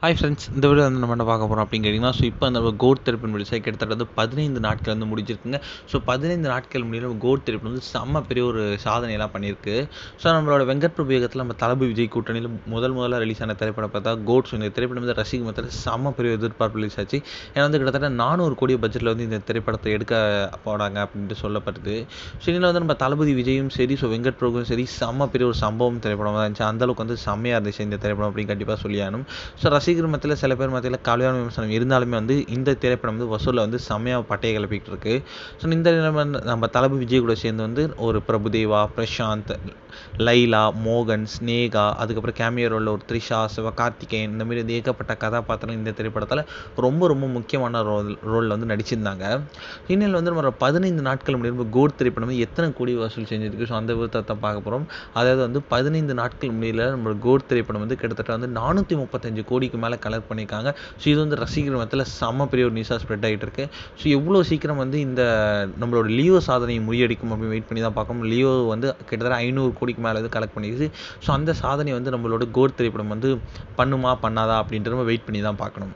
Hi friends, இந்த video வந்து நம்ம என்ன பார்க்க போகிறோம் அப்படின்னு கேட்டிங்கன்னா, இப்போ அந்த கோட் திரைப்படம் ரிலீஸ் கிட்டத்தட்ட வந்து 15 நாட்கள் வந்து முடிஞ்சிருக்குங்க. 15 நாட்கள் முடியல கோட் திரைப்படம் வந்து செம்ம பெரிய ஒரு சாதனையெல்லாம் பண்ணியிருக்கு. நம்மளோட வெங்கட் பிரபு இயக்கத்தில் நம்ம தளபதி விஜய் கூட்டணியில் முதல்ல ரிலீஸ் ஆன திரைப்படம் பார்த்தா கோட். இந்த திரைப்படம் வந்து ரசிகர் மத்தியில் செம்ம பெரிய எதிர்பார்ப்பு ரிலீஸ் ஆச்சு. ஏன்னா வந்து கிட்டத்தட்ட 400 கோடி பட்ஜெட்டில் வந்து இந்த திரைப்படத்தை எடுக்க போனாங்க அப்படின்ட்டு சொல்லப்படுது. இதில் வந்து நம்ம தளபதி விஜயும் சரி, வெங்கட் பிரபுவும் சரி, செம்ம பெரிய ஒரு சம்பவம் திரைப்படம் தான் இருந்துச்சு. அந்தளவுக்கு வந்து செம்மையாக இருந்துச்சு இந்த திரைப்படம் அப்படின்னு கண்டிப்பாக சொல்லியானும். ரசிகர் மத்தியில் சில பேர் மத்தியில் கல்யாண விமர்சனம் இருந்தாலுமே வந்து இந்த திரைப்படம் வந்து வசூலில் வந்து செம்மையாக பட்டையை கிளப்பிட்டு இருக்கு. இந்த நம்ம தளபதி விஜய் கூட சேர்ந்து வந்து ஒரு பிரபுதேவா, பிரசாந்த், லைலா, மோகன், ஸ்னேகா, அதுக்கப்புறம் கேமியோ ரோலில் ஒரு த்ரிஷா, சிவகார்த்திகேயன், இந்த மாதிரி வந்து ஏகப்பட்ட கதாபாத்திரம் இந்த திரைப்படத்தில் ரொம்ப ரொம்ப முக்கியமான ரோலில் வந்து நடிச்சிருந்தாங்க. இன்னில் வந்து நம்ம 15 நாட்கள் முடியும் கோட் திரைப்படம் வந்து எத்தனை கோடி வசூல் செஞ்சிருக்கு. அந்த விருத்தத்தை பார்க்க போகிறோம். அதாவது வந்து 15 நாட்கள் முடியல நம்ம கோட் திரைப்படம் வந்து கிட்டத்தட்ட வந்து 435 கோடிக்கு மேலே கலெக்ட் பண்ணியிருக்காங்க. இது வந்து ரசிகர் மத்தியில் செம்ம பெரிய ஒரு நியூஸாக ஸ்ப்ரெட் ஆகிட்டு இருக்கு. எவ்வளோ சீக்கிரம் வந்து இந்த நம்மளோட லியோ சாதனையை முறியடிக்கும் அப்படின்னு வெயிட் பண்ணி தான் பார்க்கணும். லியோ வந்து கிட்டத்தட்ட 500 கோடிக்கு மேலே வந்து கலெக்ட் பண்ணிடுச்சு. அந்த சாதனை வந்து நம்மளோட கோட் திரைப்படம் வந்து பண்ணுமா பண்ணாதா அப்படின்றத வெயிட் பண்ணி தான் பார்க்கணும்.